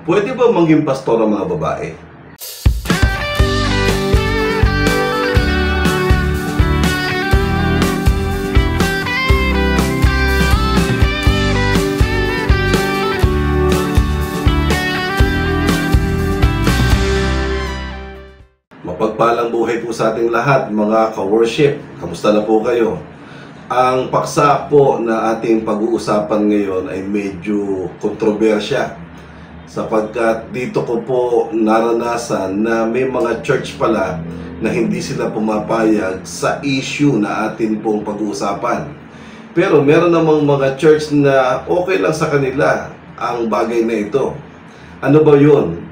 Pwede ba maging pastor ang mga babae? Mapagpalang buhay po sa ating lahat, mga ka-worship. Kamusta na po kayo? Ang paksa po na ating pag-uusapan ngayon ay medyo kontrobersya, sapagkat dito ko po naranasan na may mga church pala na hindi sila pumapayag sa issue na atin pong pag-uusapan. Pero meron namang mga church na okay lang sa kanila ang bagay na ito. Ano ba yun?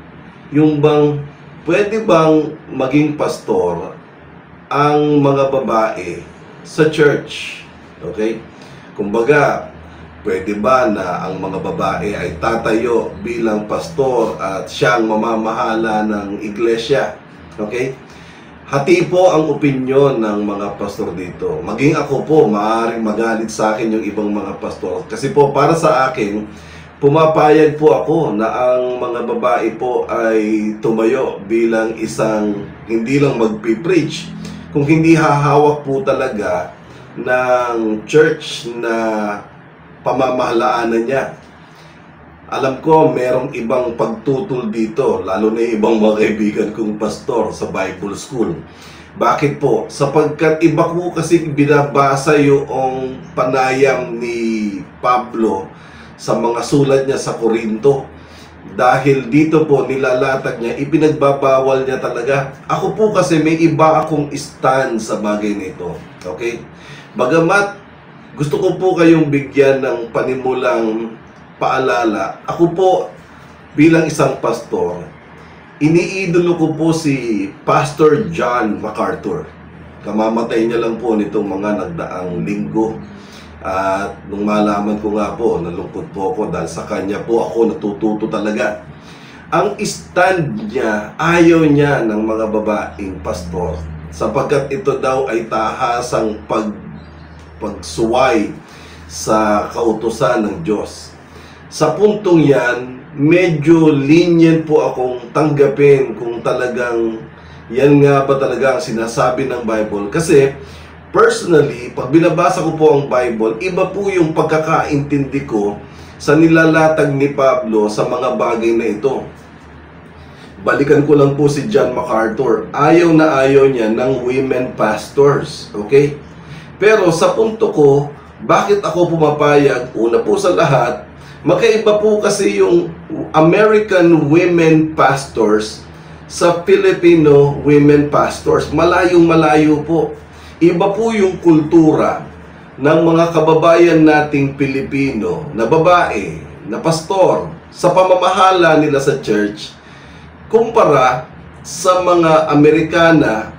Yung bang pwede bang maging pastor ang mga babae sa church? Okay? Kumbaga, pwede ba na ang mga babae ay tatayo bilang pastor at siyang mamamahala ng iglesia? Okay? Hati po ang opinyon ng mga pastor dito. Maging ako po, maaaring magalit sa akin yung ibang mga pastor. Kasi po, para sa akin, pumapayag po ako na ang mga babae po ay tumayo bilang isang hindi lang magpipreach, kung hindi hahawak po talaga ng church na pamamalaanan niya. Alam ko merong ibang pagtutol dito, lalo na ibang mga kaibigan kong pastor sa Bible School. Bakit po? Sapagkat iba po kasi binabasa yung panayam ni Pablo sa mga sulat niya sa Korinto. Dahil dito po nilalatag niya, ipinagbabawal niya talaga. Ako po kasi may iba akong stand sa bagay nito. Okay? Bagamat gusto ko po kayong bigyan ng panimulang paalala, ako po bilang isang pastor, iniidolo ko po si Pastor John MacArthur. Kamamatay niya lang po nitong mga nagdaang linggo. At nung malaman ko nga po, nalungkot po ako dahil sa kanya po ako natututo talaga. Ang stand niya, ayaw niya ng mga babaeng pastor, sapagkat ito daw ay tahasang pagsuway sa kautusan ng Diyos. Sa puntong yan, medyo lenient po akong tanggapin kung talagang yan nga ba talaga ang sinasabi ng Bible. Kasi personally, pag binabasa ko po ang Bible, iba po yung pagkakaintindi ko sa nilalatag ni Pablo sa mga bagay na ito. Balikan ko lang po si John MacArthur. Ayaw na ayaw niya ng women pastors. Okay? Pero sa punto ko, bakit ako pumapayag? Una po sa lahat, magkaiba po kasi yung American women pastors sa Filipino women pastors. Malayong-malayo po. Iba po yung kultura ng mga kababayan nating Pilipino na babae, na pastor, sa pamamahala nila sa church, kumpara sa mga Amerikana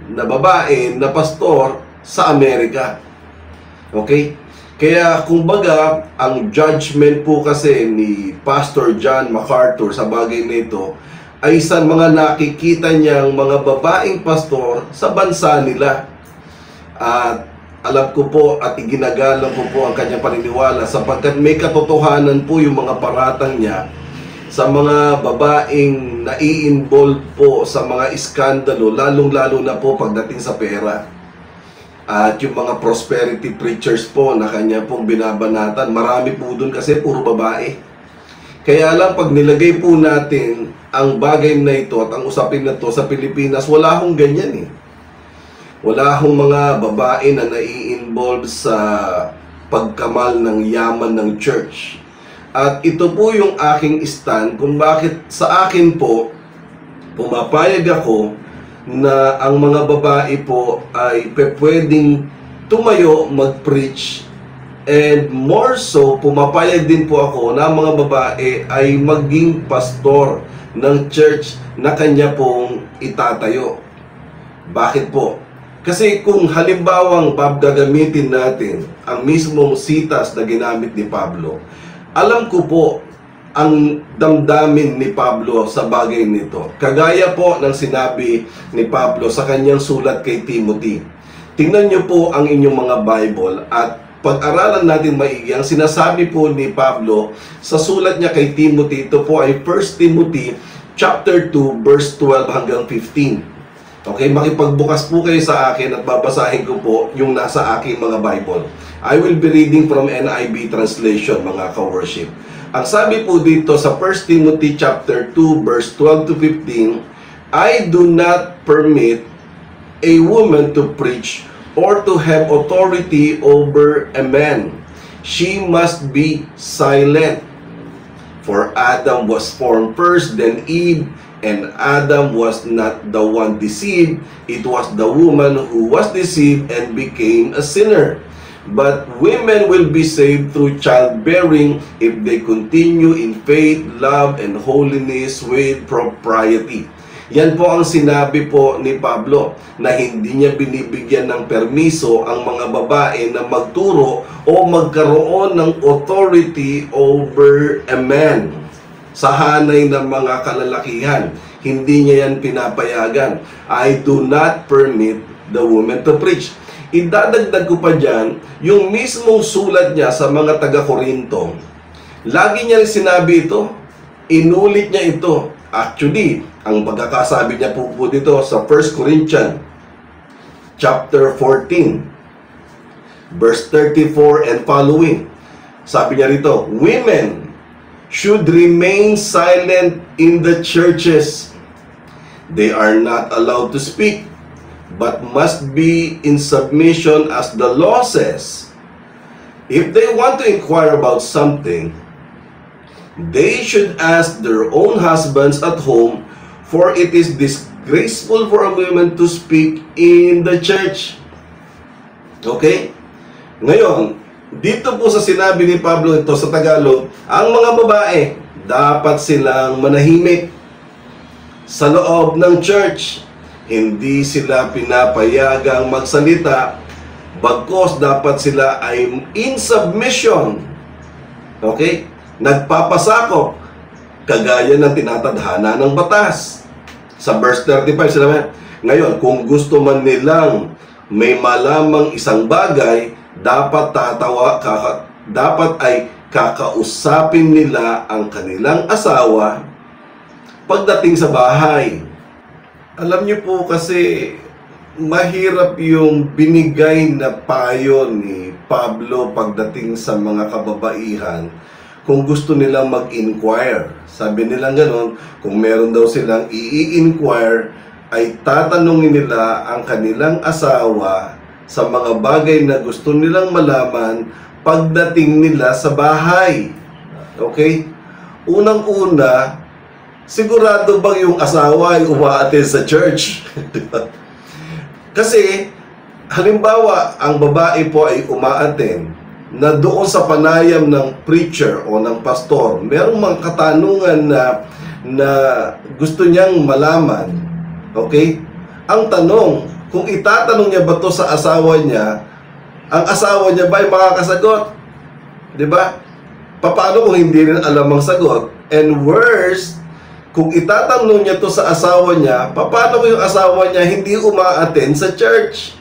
na babae, na pastor sa Amerika. Okay? Kaya kumbaga, ang judgment po kasi ni Pastor John MacArthur sa bagay nito ay sa mga nakikita niyang mga babaeng pastor sa bansa nila. At alam ko po at iginagalang ko po ang kanyang paniniwala, sapagkat may katotohanan po yung mga paratang niya sa mga babaeng nai-involve po sa mga iskandalo, lalong-lalo na po pagdating sa pera. At yung mga prosperity preachers po na kanya pong binabanatan, marami po dun kasi puro babae. Kaya lang pag nilagay po natin ang bagay na ito at ang usapin na to sa Pilipinas, wala hong ganyan eh. Wala hong mga babae na nai-involve sa pagkamal ng yaman ng church. At ito po yung aking stand kung bakit sa akin po, pumapayag ako na ang mga babae po ay pwedeng tumayo mag-preach, and more so, pumapayag din po ako na ang mga babae ay maging pastor ng church na kanya pong itatayo. Bakit po? Kasi kung halimbawang gagamitin natin ang mismong sitas na ginamit ni Pablo, alam ko po ang damdamin ni Pablo sa bagay nito. Kagaya po ng sinabi ni Pablo sa kanyang sulat kay Timothy. Tingnan niyo po ang inyong mga Bible at pag-aralan natin maigi, ang sinasabi po ni Pablo sa sulat niya kay Timothy, ito po ay 1 Timothy chapter 2, verse 12 hanggang 15. Okay, makipagbukas po kayo sa akin at babasahin ko po yung nasa aking mga Bible. I will be reading from NIV translation, mga ka-worship. Ang sabi po dito sa 1 Timothy chapter 2, verse 12 to 15, I do not permit a woman to preach or to have authority over a man. She must be silent. For Adam was formed first, then Eve, and Adam was not the one deceived. It was the woman who was deceived and became a sinner. But women will be saved through childbearing if they continue in faith, love, and holiness with propriety. Yan po ang sinabi po ni Pablo, na hindi niya binibigyan ng permiso ang mga babae na magturo o magkaroon ng authority over a man sa hanay ng mga kalalakihan. Hindi niya yan pinapayagan. I do not permit the woman to preach. Idadagdag ko pa dyan, yung mismong sulat niya sa mga taga-Korinto, lagi niya rin sinabi ito, inulit niya ito. Actually, ang pagkakasabi niya po dito sa 1 Corinthians chapter 14, verse 34 and following. Sabi niya rito, women should remain silent in the churches. They are not allowed to speak, but must be in submission as the law says. If they want to inquire about something, they should ask their own husbands at home, for it is disgraceful for a woman to speak in the church. Okay? Ngayon, dito po sa sinabi ni Pablo ito sa Tagalog, ang mga babae, dapat silang manahimik sa loob ng church. Hindi sila pinapayagang magsalita, bagkos dapat sila ay in submission. Okay? Nagpapasakop, kagaya ng tinatadhana ng batas. Sa verse 35 sila, ngayon, kung gusto man nilang may malamang isang bagay, dapat ay kakausapin nila ang kanilang asawa pagdating sa bahay. Alam niyo po kasi mahirap yung binigay na payo ni Pablo pagdating sa mga kababaihan kung gusto nilang mag-inquire. Sabi nila gano'n, kung meron daw silang i-inquire, ay tatanungin nila ang kanilang asawa sa mga bagay na gusto nilang malaman pagdating nila sa bahay. Okay? Unang-una, sigurado bang yung asawa ay umaattend sa church? Kasi, halimbawa, ang babae po ay umaattend na doon sa panayam ng preacher o ng pastor, merong mga katanungan na gusto niyang malaman. Okay? Ang tanong, kung itatanong niya ba to sa asawa niya, ang asawa niya ba ay makakasagot? Diba? Paano kung hindi rin alam ang sagot? And worse, kung itatanong niya to sa asawa niya, paano kung yung asawa niya hindi umaattend sa church?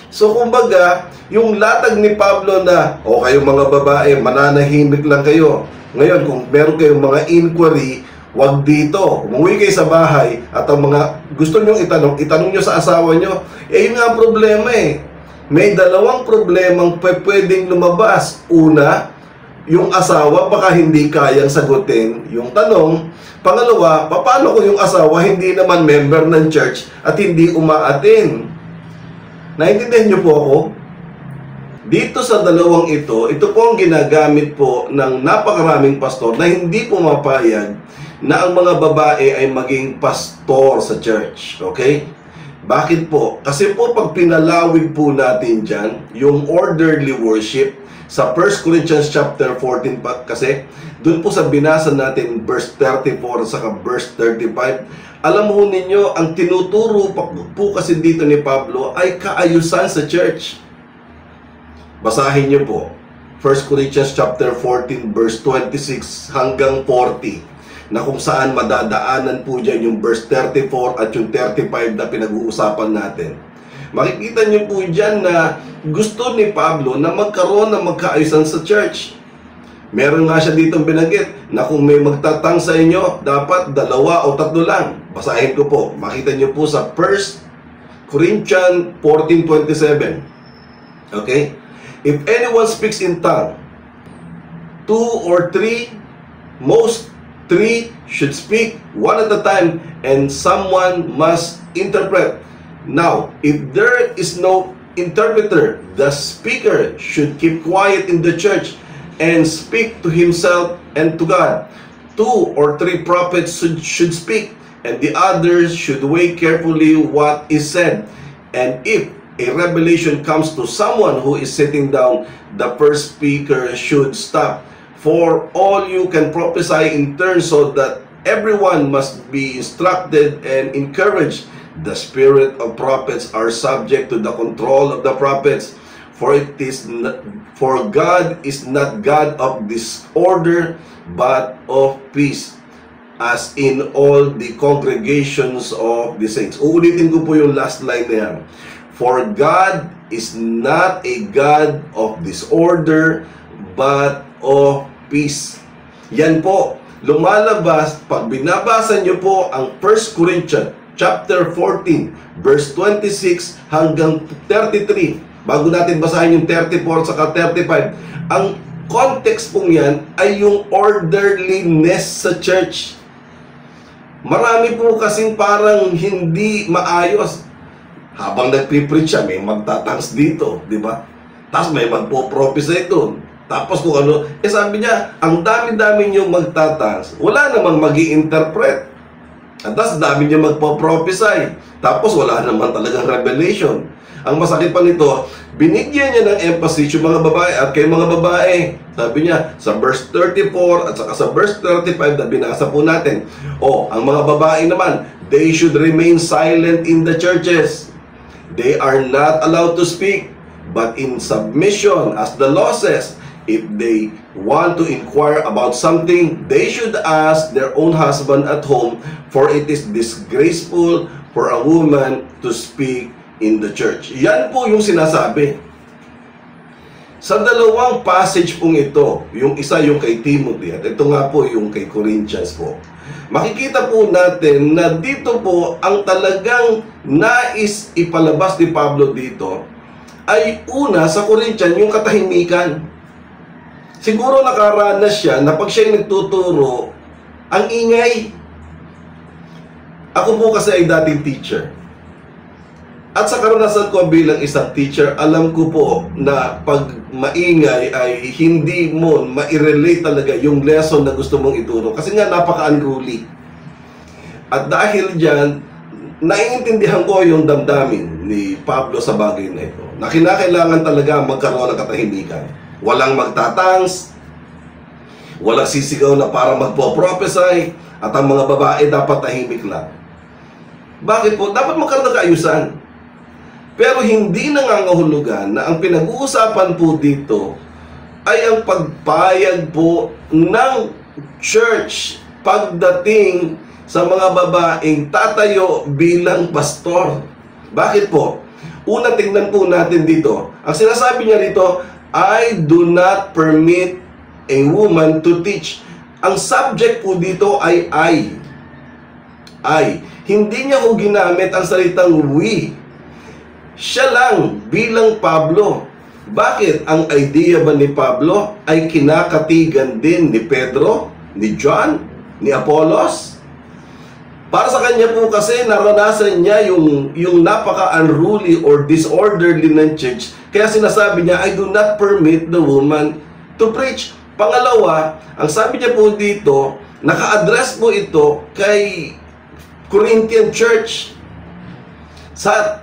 So, kumbaga, yung latag ni Pablo na, o kayong mga babae, mananahimik lang kayo. Ngayon, kung meron kayong mga inquiry, wag dito. Umuwi kayo sa bahay at ang mga gusto nyo itanong nyo sa asawa nyo. Yun nga ang problema eh. May dalawang problemang pwedeng lumabas. Una, yung asawa baka hindi kayang sagutin yung tanong. Pangalawa, paano kung yung asawa hindi naman member ng church at hindi umaattend? Naintindihan nyo po ako? Dito sa dalawang ito po ang ginagamit po ng napakaraming pastor na hindi pumapayag na ang mga babae ay maging pastor sa church. Okay? Bakit po? Kasi po pag pinalawig po natin dyan, yung orderly worship, sa 1 Corinthians chapter 14 kasi, dun po sa binasa natin verse 34 saka verse 35, alam mo ninyo, ang tinuturo po kasi dito ni Pablo ay kaayusan sa church. Basahin niyo po, 1 Corinthians chapter 14 verse 26 hanggang 40. Na kung saan madadaanan po dyan yung verse 34 at yung 35 na pinag-uusapan natin. Makikita niyo po dyan na gusto ni Pablo na magkaroon ng magkaayusan sa church. Meron nga siya ditong binanggit na kung may magtatang sa inyo, dapat 2 o 3 lang. Basahin ko po. Makita niyo po sa 1 Corinthians 14:27. Okay? If anyone speaks in tongue, 2 or 3, most 3 should speak one at a time, and someone must interpret. Now, if there is no interpreter, the speaker should keep quiet in the church and speak to himself and to God. 2 or 3 prophets should speak, and the others should weigh carefully what is said. And if a revelation comes to someone who is sitting down, the first speaker should stop. For all you can prophesy in turn, so that everyone must be instructed and encouraged. The spirit of prophets are subject to the control of the prophets, for God is not God of disorder, but of peace, as in all the congregations of the saints. Uulitin ko po yung last line na yan. For God is not a God of disorder, but of peace. Yan po, lumalabas, pag binabasa nyo po ang 1 Corinthians chapter 14, verse 26 hanggang 33, bago natin basahin yung 34 saka 35, ang context pong yan ay yung orderliness sa church. Marami po kasing parang hindi maayos. Habang nagpipreach siya, may magtatangs dito, di ba? Tapos may magpo-prophesy doon. Tapos kung ano, sabi niya, ang dami-dami niyong magtatangs, wala namang magi-interpret. At tapos dami niyo magpo-prophesy. Tapos wala naman talagang revelation. Ang masakit pa nito, binigyan niya ng emphasis yung mga babae at kay mga babae. Sabi niya, sa verse 34 at saka sa verse 35 na binasa po natin, ang mga babae naman, they should remain silent in the churches. They are not allowed to speak, but in submission, as the law says, if they want to inquire about something, they should ask their own husband at home, for it is disgraceful for a woman to speak in the church. Yan po yung sinasabi. Sa dalawang passage pong ito, yung isa yung kay Timothy at ito nga po yung kay Corinthians po, makikita po natin na dito po ang talagang nais ipalabas ni Pablo dito ay una sa Corinthians yung katahimikan. Siguro nakaranas siya na pag siya'y nagtuturo, ang ingay. Ako po kasi ay dating teacher. At sa karanasan ko bilang isang teacher, alam ko po na pag maingay ay hindi mo ma-relate talaga yung lesson na gusto mong ituro. Kasi nga napaka-unruly. At dahil dyan, naiintindihan ko yung damdamin ni Pablo sa bagay na ito. Na kinakailangan talaga magkaroon ng katahimikan. Walang magtatangs, walang sisigaw na para magpo-prophesy, at ang mga babae dapat tahimik lang. Bakit po? Dapat magkaroon ng kaayusan. Pero hindi nangangahulugan na ang pinag-uusapan po dito ay ang pagpayag po ng church pagdating sa mga babaeng tatayo bilang pastor. Bakit po? Una, tingnan po natin dito. Ang sinasabi niya rito, I do not permit a woman to teach. Ang subject po dito ay I. Hindi niya ko ginamit ang salitang we. Siya lang bilang Pablo. Bakit? Ang idea ba ni Pablo ay kinakatigan din ni Pedro, ni John, ni Apollos? Para sa kanya po kasi naranasan niya yung napaka-unruly or disorderly ng church. Kaya sinasabi niya, I do not permit the woman to preach. Pangalawa, ang sabi niya po dito, naka-address po ito kay Corinthian Church.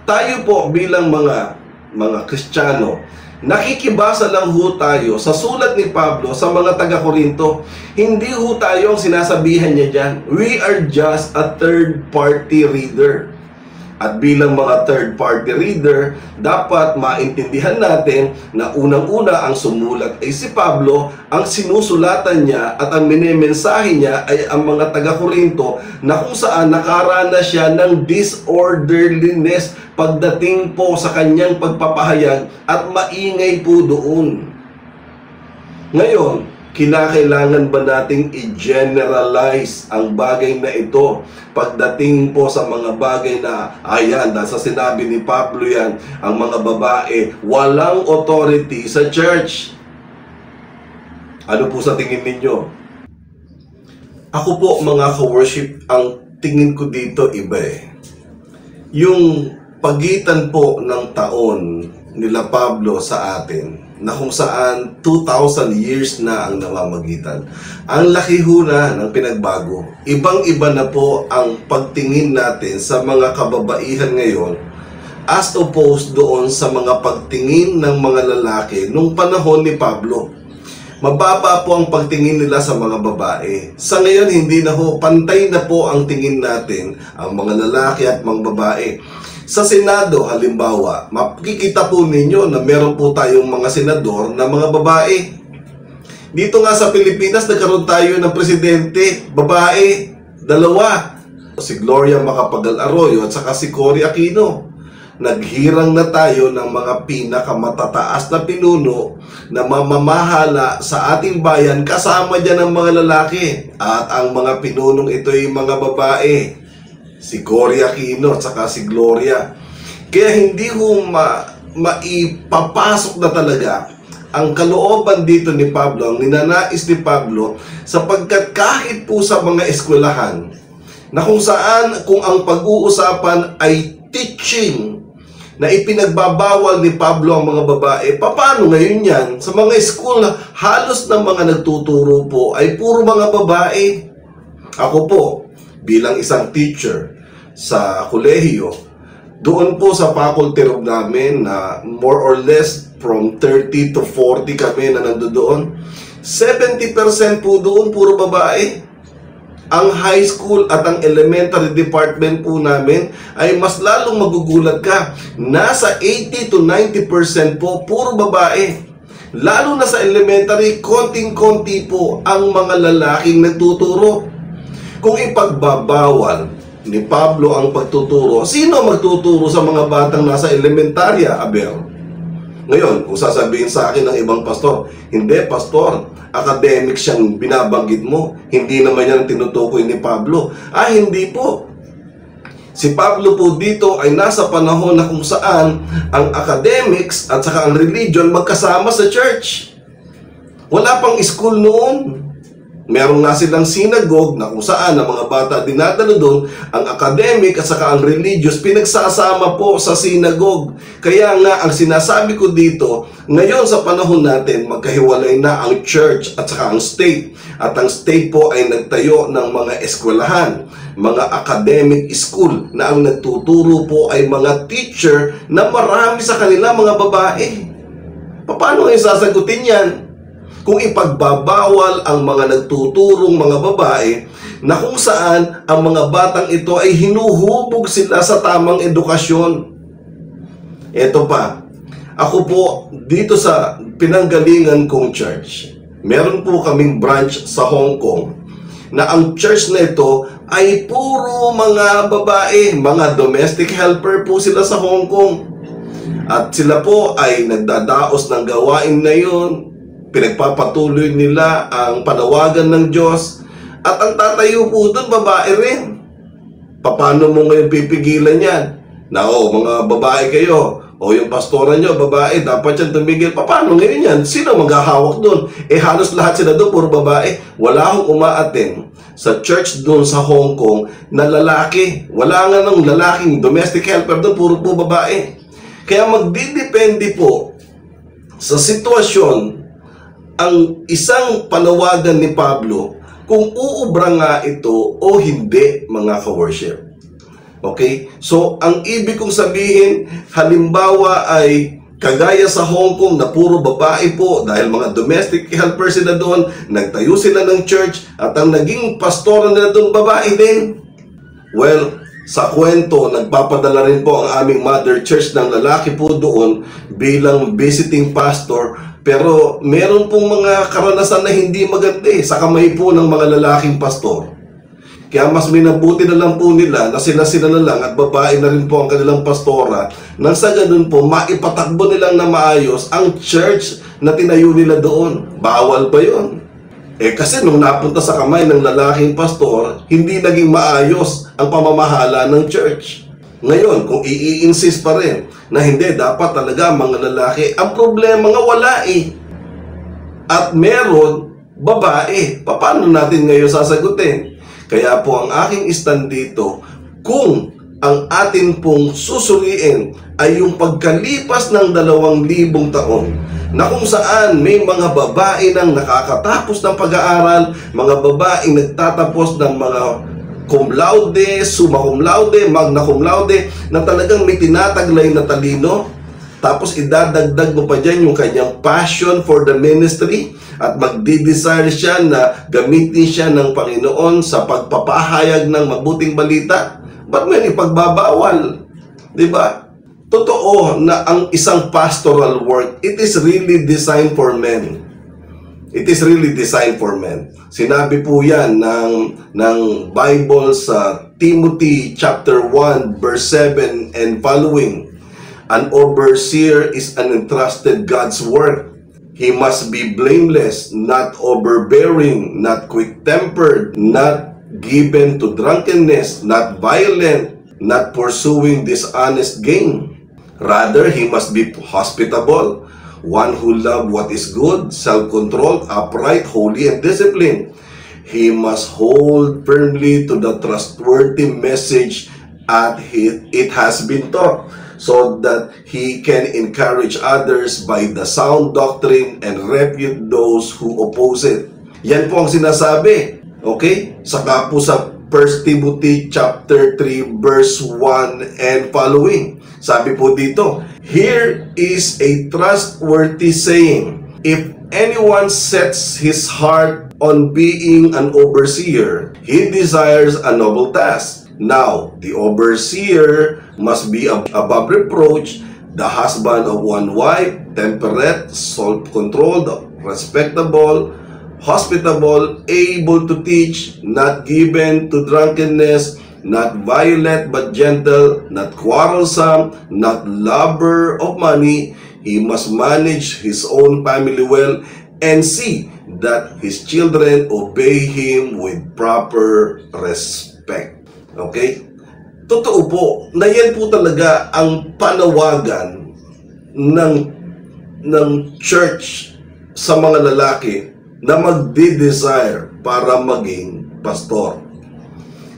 Tayo po bilang mga Kristiyano, nakikibasa lang ho tayo sa sulat ni Pablo sa mga taga-Korinto. Hindi ho tayo ang sinasabihan niya dyan. We are just a third-party reader. At bilang mga third-party reader, dapat maintindihan natin na unang-una ang sumulat ay si Pablo, ang sinusulatan niya at ang minemensahe niya ay ang mga taga-Korinto na kung saan nakaranas siya ng disorderliness pagdating po sa kanyang pagpapahayag at maingay po doon. Ngayon, kinakailangan ba nating i-generalize ang bagay na ito pagdating po sa mga bagay na ayan, dahil sa sinabi ni Pablo yan, ang mga babae walang authority sa church? Ano po sa tingin ninyo? Ako po mga ka-worship, ang tingin ko dito iba eh. Yung pagitan po ng taon nila Pablo sa atin, na kung saan 2,000 years na ang namamagitan. Ang laki ho na ng pinagbago. Ibang-iba na po ang pagtingin natin sa mga kababaihan ngayon as opposed doon sa mga pagtingin ng mga lalaki nung panahon ni Pablo. Mababa po ang pagtingin nila sa mga babae. Sa ngayon, hindi na ho, pantay na po ang tingin natin, ang mga lalaki at mga babae. Sa Senado, halimbawa, makikita po ninyo na meron po tayong mga senador na mga babae. Dito nga sa Pilipinas, nagkaroon tayo ng presidente, babae, 2. Si Gloria Macapagal Arroyo at saka si Cory Aquino. Naghirang na tayo ng mga pinakamatataas na pinuno na mamamahala sa ating bayan, kasama dyan ang mga lalaki. At ang mga pinunong ito ay mga babae. Si Cory Aquino at saka si Gloria. Kaya hindi ho maipapasok na talaga ang kalooban dito ni Pablo, ang ninanais ni Pablo, sapagkat kahit po sa mga eskwelahan, na kung saan kung ang pag-uusapan ay teaching, na ipinagbabawal ni Pablo ang mga babae, paano ngayon yan? Sa mga school, halos na mga nagtuturo po ay puro mga babae. Ako po, bilang isang teacher sa kolehiyo, doon po sa faculty room namin na more or less from 30 to 40 kami na nandoon, 70% po doon puro babae. Ang high school at ang elementary department po namin ay mas lalong magugulat ka. Nasa 80 to 90% po puro babae. Lalo na sa elementary, konting-konti po ang mga lalaking nagtuturo. Kung ipagbabawal ni Pablo ang pagtuturo, sino magtuturo sa mga batang nasa elementarya, Abel? Ngayon, kung sasabihin sa akin ng ibang pastor, hindi, pastor, academic siyang binabanggit mo, hindi naman yan ang tinutukoy ni Pablo. Hindi po. Si Pablo po dito ay nasa panahon na kung saan ang academics at saka ang religion magkasama sa church. Wala pang school noon. Meron nga silang synagogue na kung saan ang mga bata dinadalo doon, ang academic at saka ang religious pinagsasama po sa synagogue. Kaya nga ang sinasabi ko dito, ngayon sa panahon natin, magkahiwalay na ang church at saka ang state. At ang state po ay nagtayo ng mga eskwelahan, mga academic school na ang nagtuturo po ay mga teacher na marami sa kanila mga babae. Paano ngayon sasagutin yan? Kung ipagbabawal ang mga nagtuturong mga babae na kung saan ang mga batang ito ay hinuhubog sila sa tamang edukasyon. Ito pa, ako po dito sa pinanggalingan kong church, meron po kaming branch sa Hong Kong na ang church na ito ay puro mga babae, mga domestic helper po sila sa Hong Kong. At sila po ay nagdadaos ng gawain na yun, pinagpapatuloy nila ang panawagan ng Diyos, at ang tatayo po doon, babae rin. Paano mo ngayon pipigilan yan? Na mga babae kayo, yung pastora nyo, babae, dapat yan tumigil. Paano ngayon yan? Sino maghahawak doon? Halos lahat sila doon, puro babae. Wala akong umaattend sa church doon sa Hong Kong na lalaki. Wala nga ng lalaking domestic helper doon, puro po babae. Kaya magdidepende po sa sitwasyon ang isang panawagan ni Pablo kung uubra nga ito o hindi, mga ka-worship. Okay? So, ang ibig kong sabihin, halimbawa ay kagaya sa Hong Kong na puro babae po dahil mga domestic helper sila doon, nagtayo sila ng church at ang naging pastora nila doon babae din. Well, Sa kwento, nagpapadala rin po ang aming mother church ng lalaki po doon bilang visiting pastor. Pero meron pong mga karanasan na hindi maganda sa kamay po ng mga lalaking pastor. Kaya mas minabuti na lang po nila na sila na lang at babae na rin po ang kanilang pastora nang sa ganun po maipatakbo nilang na maayos ang church na tinayo nila doon. Bawal ba yun? Kasi nung napunta sa kamay ng lalaking pastor, hindi naging maayos ang pamamahala ng church. Ngayon, kung i-insist pa rin na hindi, dapat talaga mga lalaki, ang problema nga wala At meron, babae. Paano natin ngayon sasagutin? Kaya po ang aking stand dito, kung ang atin pong susuriin ay yung pagkalipas ng 2,000 taon, na kung saan may mga babae nang nakakatapos ng pag-aaral, mga babaeng nagtatapos ng mga cum laude, summa cum laude, magna cum laude, na talagang may tinataglay na talino, tapos idadagdag mo pa dyan yung kanyang passion for the ministry at magdi-desire siya na gamitin siya ng Panginoon sa pagpapahayag ng mabuting balita. Ba't mo yan ipagbabawal? Diba? Totoo na ang isang pastoral work, it is really designed for men. It is really designed for men. Sinabi po yan ng Bible sa Timothy chapter 1 verse 7 and following. An overseer is an entrusted God's work. He must be blameless, not overbearing, not quick-tempered, not given to drunkenness, not violent, not pursuing dishonest gain. Rather, he must be hospitable, one who loves what is good, self-controlled, upright, holy, and disciplined. He must hold firmly to the trustworthy message it has been taught, so that he can encourage others by the sound doctrine and refute those who oppose it. Yan po ang sinasabi. Okay? Saka po sa 1 Timothy chapter 3 verse 1 and following. Sabi po dito, here is a trustworthy saying, if anyone sets his heart on being an overseer, he desires a noble task. Now, the overseer must be above reproach, the husband of one wife, temperate, self-controlled, respectable, hospitable, able to teach, not given to drunkenness, not violent but gentle, not quarrelsome, not lover of money. He must manage his own family well and see that his children obey him with proper respect. Okay? Totoo po, na yan po talaga ang panawagan ng church sa mga lalaki na magde-desire para maging pastor.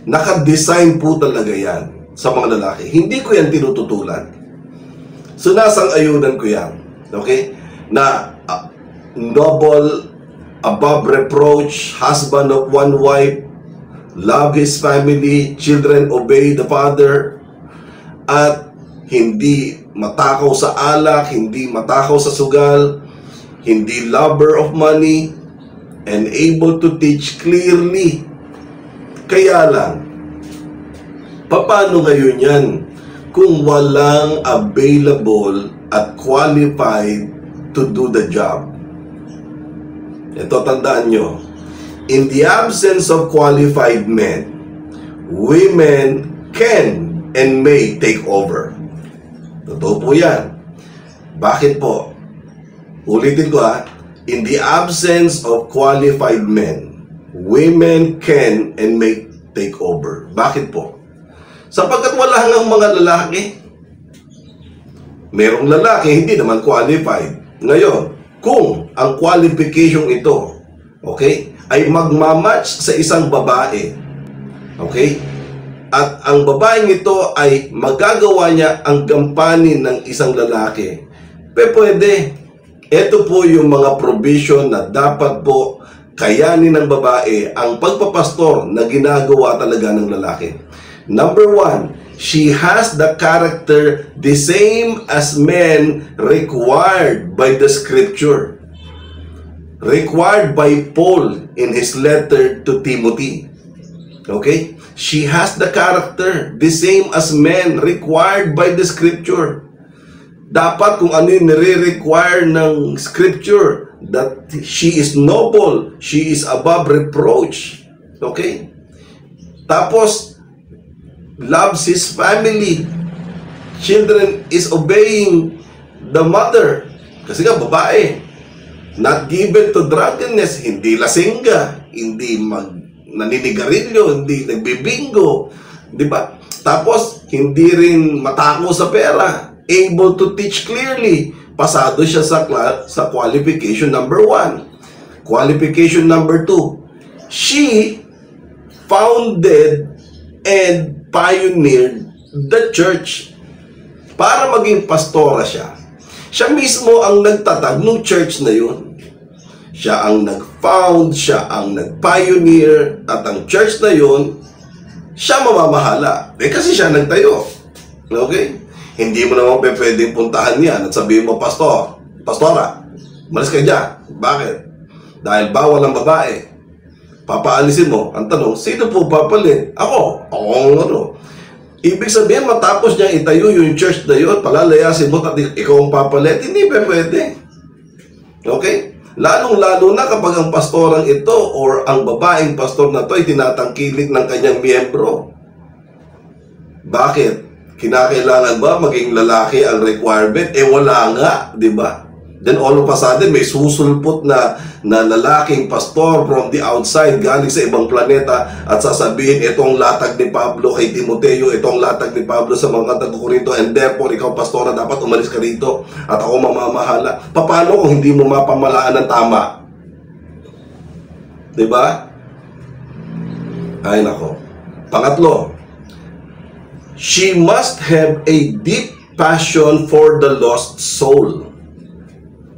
Naka-design po talaga yan sa mga lalaki. Hindi ko yan tinututulan. Sinasang-ayunan ko yan. Okay? Na noble, above reproach, husband of one wife, love his family, children obey the father, at hindi matakaw sa alak, hindi matakaw sa sugal, hindi lover of money, and able to teach clearly. Kaya lang, paano ngayon yan kung walang available at qualified to do the job? Ito, tandaan nyo, in the absence of qualified men, women can and may take over. Totoo po yan. Bakit po? Ulitin ko in the absence of qualified men, women can and may take over. Bakit po? Sapagkat wala ngang mga lalaki. Merong lalaki, hindi naman qualified. Ngayon, kung ang qualification ito, okay, ay magmamatch sa isang babae, okay, at ang babaeng ito ay magagawa niya ang gampanin ng isang lalaki, pwede. Ito po yung mga provision na dapat po kayanin ng babae ang pagpapastor na ginagawa talaga ng lalaki. Number 1, she has the character the same as men required by the scripture. Required by Paul in his letter to Timothy. Okay? She has the character, the same as men, required by the Scripture. Dapat kung ano yung nire-require ng Scripture, that she is noble, she is above reproach. Okay? Tapos, loves his family. Children is obeying the mother. Kasi nga, babae. Not given to drunkenness, hindi lasingga, hindi naninigarilyo, hindi nagbibingo, di ba? Tapos, hindi rin matako sa pera, able to teach clearly. Pasado siya sa qualification number 1. Qualification number 2, she founded and pioneered the church. Para maging pastora siya, siya mismo ang nagtatag ng church na yun. Siya ang nag-found, siya ang nag-pioneer, at ang church na yun, siya mamamahala. Kasi siya nagtayo. Okay? Hindi mo naman pwedeng puntahan yan at sabihin mo, Pastora, malis ka dyan. Bakit? Dahil bawal ang babae. Papaalisin mo. Ang tanong, sino po papalit? Ako. Ibig sabihin, matapos niya itayo yung church na yun, palalayasin mo at ikaw ang papalit, hindi pa pwede. Okay? Lalong-lalo na kapag ang pastorang ito or ang babaeng pastor na ito ay tinatangkilik ng kanyang miyembro. Bakit? Kinakailangan ba maging lalaki ang requirement? Wala nga, di ba? Then all of a sudden, may susulpot na lalaking pastor from the outside, galing sa ibang planeta, at sasabihin, itong latag ni Pablo kay Timoteo, itong latag ni Pablo sa mga taga-Korinto, and therefore, ikaw pastora, dapat umalis ka rito, at ako mamamahala. Paano kung hindi mo mapamalaan ng tama? Diba? Ay, nako. Pangatlo, she must have a deep passion for the lost soul.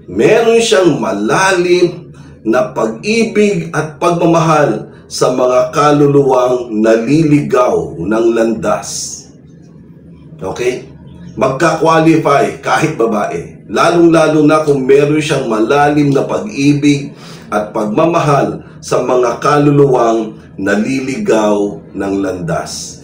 Meron siyang malalim na pag-ibig at pagmamahal sa mga kaluluwang naliligaw ng landas. Okay? Magka-qualify kahit babae. Lalong-lalo na kung meron siyang malalim na pag-ibig at pagmamahal sa mga kaluluwang naliligaw ng landas.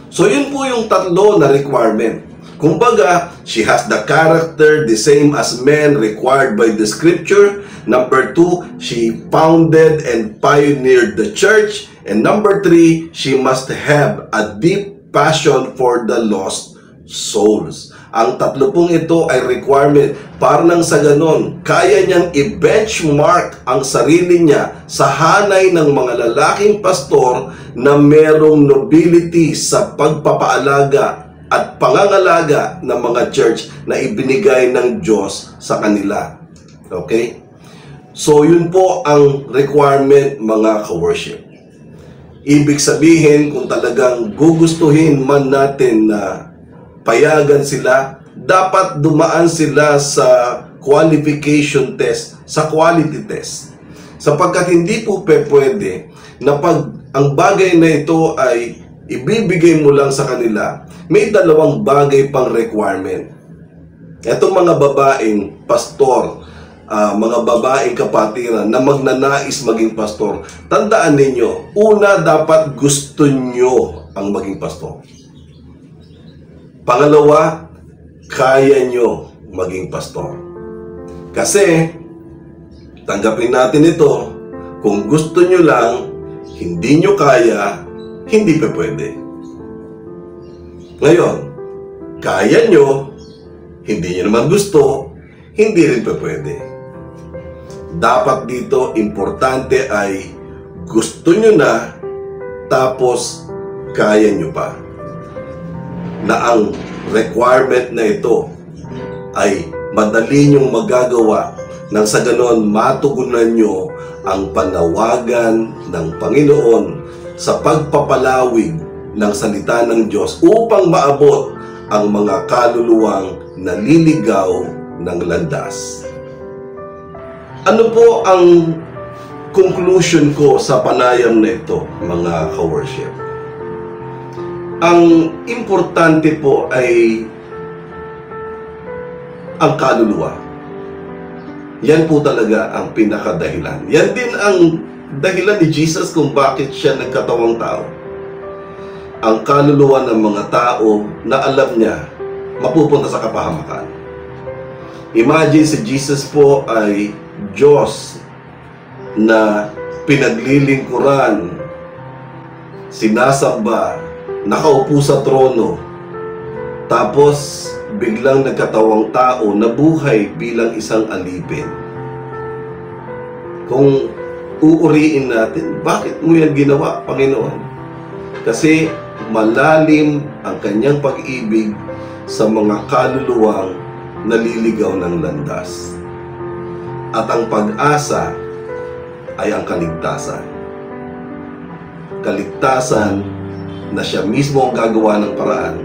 So yun po yung tatlo na requirement. Kumbaga, she has the character the same as men required by the Scripture. Number 2, she founded and pioneered the church. And number 3, she must have a deep passion for the lost souls. Ang tatlo pong ito ay requirement para nang sa ganon, kaya niyang i-benchmark ang sarili niya sa hanay ng mga lalaking pastor na merong nobility sa pagpapaalaga at pangangalaga ng mga church na ibinigay ng Diyos sa kanila. Okay? So, yun po ang requirement, mga ka-worship. Ibig sabihin, kung talagang gugustuhin man natin na payagan sila, dapat dumaan sila sa qualification test, sa quality test. Sapagkat hindi po pwede na pag ang bagay na ito ay ibibigay mo lang sa kanila, may dalawang bagay pang requirement. Itong mga babaeng pastor, mga babaeng kapatiran na magnanais maging pastor, tandaan ninyo, una, dapat gusto nyo ang maging pastor. Pangalawa, kaya nyo maging pastor. Kasi, tanggapin natin ito, kung gusto nyo lang, hindi nyo kaya, hindi pa pwede. Ngayon, kaya nyo, hindi nyo naman gusto, hindi rin pa pwede. Dapat dito, importante ay gusto nyo na, tapos kaya nyo pa. Na ang requirement na ito ay madali nyong magagawa nang sa ganon matugunan nyo ang panawagan ng Panginoon sa pagpapalawig ng salita ng Diyos upang maabot ang mga kaluluwang naliligaw ng landas. Ano po ang conclusion ko sa panayam na ito, mga ka-worship? Ang importante po ay ang kaluluwa. Yan po talaga ang pinakadahilan. Yan din ang dahilan ni Jesus kung bakit siya nagkatawang tao. ang kaluluwa ng mga tao na alam niya mapupunta sa kapahamakan. Imagine si Jesus po ay Diyos na pinaglilingkuran, sinasamba, nakaupo sa trono, tapos biglang nagkatawang tao na buhay bilang isang alipin. Kung uuriin natin, bakit mo yan ginawa, Panginoon? Kasi malalim ang kanyang pag-ibig sa mga kaluluwang naliligaw ng landas. At ang pag-asa ay ang kaligtasan. Kaligtasan na siya mismo ang gagawa ng paraan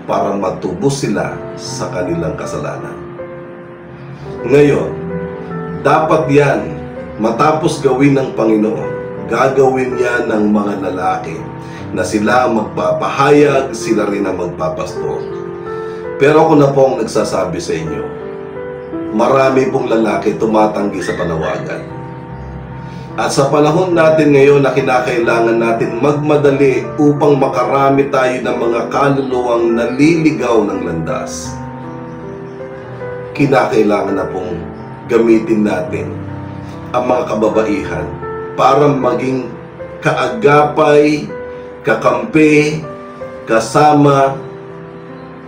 para matubos sila sa kanilang kasalanan. Ngayon, dapat yan matapos gawin ng Panginoon, gagawin niya ng mga lalaki na sila ang magpapahayag, sila rin ang magpapastor. Pero ako na po ang nagsasabi sa inyo, marami pong lalaki tumatanggi sa panawagan. At sa panahon natin ngayon na kinakailangan natin magmadali upang makarami tayo ng mga kaluluwang naliligaw ng landas, kinakailangan na pong gamitin natin ang mga kababaihan para maging kaagapay, kakampi, kasama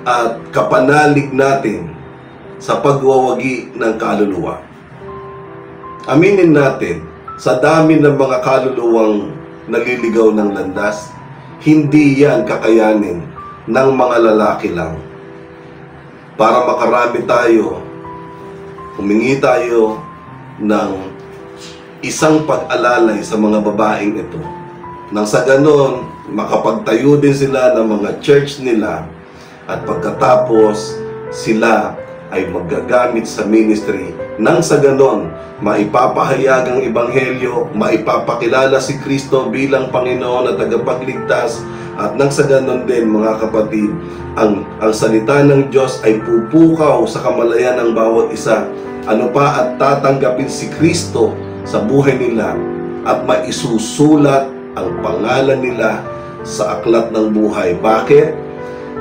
at kapanalig natin sa pagwawagi ng kaluluwa. Aminin natin, sa dami ng mga kaluluwang naliligaw ng landas, hindi yan kakayanin ng mga lalaki lang. Para makarami tayo, humingi tayo ng isang pag-alalay sa mga babaeng ito. Nang sa ganon, makapagtayo din sila ng mga church nila at pagkatapos sila ay magagamit sa ministry nang sa ganon maipapahayag ang ebanghelyo, maipapakilala si Kristo bilang Panginoon at tagapagligtas, at nang sa ganon din mga kapatid, ang salita ng Diyos ay pupukaw sa kamalayan ng bawat isa. Ano pa, at tatanggapin si Kristo sa buhay nila at maisusulat ang pangalan nila sa aklat ng buhay. Bakit?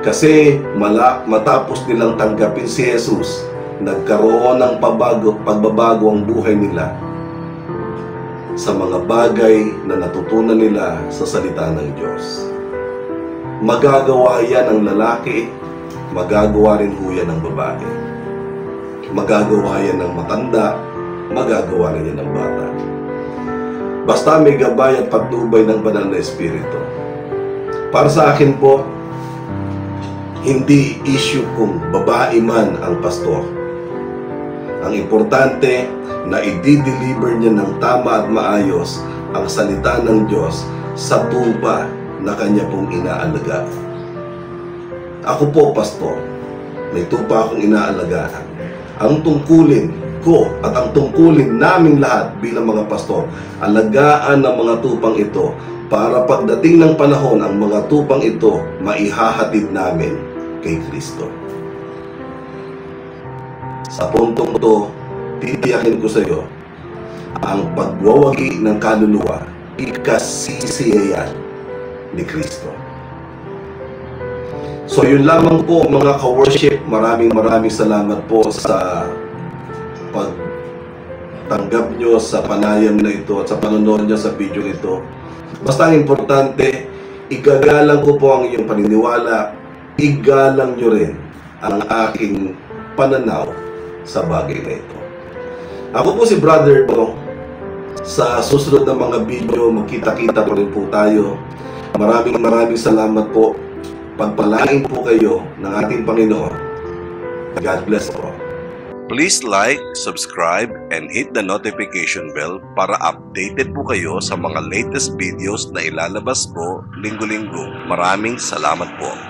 Kasi matapos nilang tanggapin si Jesus, nagkaroon ng pagbabago ang buhay nila sa mga bagay na natutunan nila sa salita ng Diyos. Magagawa yan ng lalaki, magagawa rin ho yan ng babae. Magagawa yan ng matanda, magagawa rin yan ng bata. Basta may gabay at patnubay ng banal na Espiritu. Para sa akin po, hindi issue kung babae man ang pastor. Ang importante na i-deliver niya ng tama at maayos ang salita ng Diyos sa tupa na kanya pong inaalagaan. Ako po, pastor, may tupa akong inaalagaan. Ang tungkulin ko at ang tungkulin naming lahat bilang mga pastor, alagaan ng mga tupang ito para pagdating ng panahon ang mga tupang ito maihahatid namin kay Kristo. Sa puntong ito, titiyakin ko sa iyo, ang pagwawagi ng kaluluwa, ikasisiyayan ni Kristo. So yun lamang po mga ka-worship, maraming salamat po sa pagtanggap nyo sa panayam na ito at sa panonood nyo sa video ito. Basta ang importante, igagalang ko po ang iyong paniniwala, igalang nyo rin ang aking pananaw sa bagay na ito. Ako po si Brother Bong. Sa susunod na mga video, magkita-kita po rin po tayo. Maraming salamat po. Pagpalain po kayo ng ating Panginoon. God bless po. Please like, subscribe, and hit the notification bell para updated po kayo sa mga latest videos na ilalabas ko linggo-linggo. Maraming salamat po.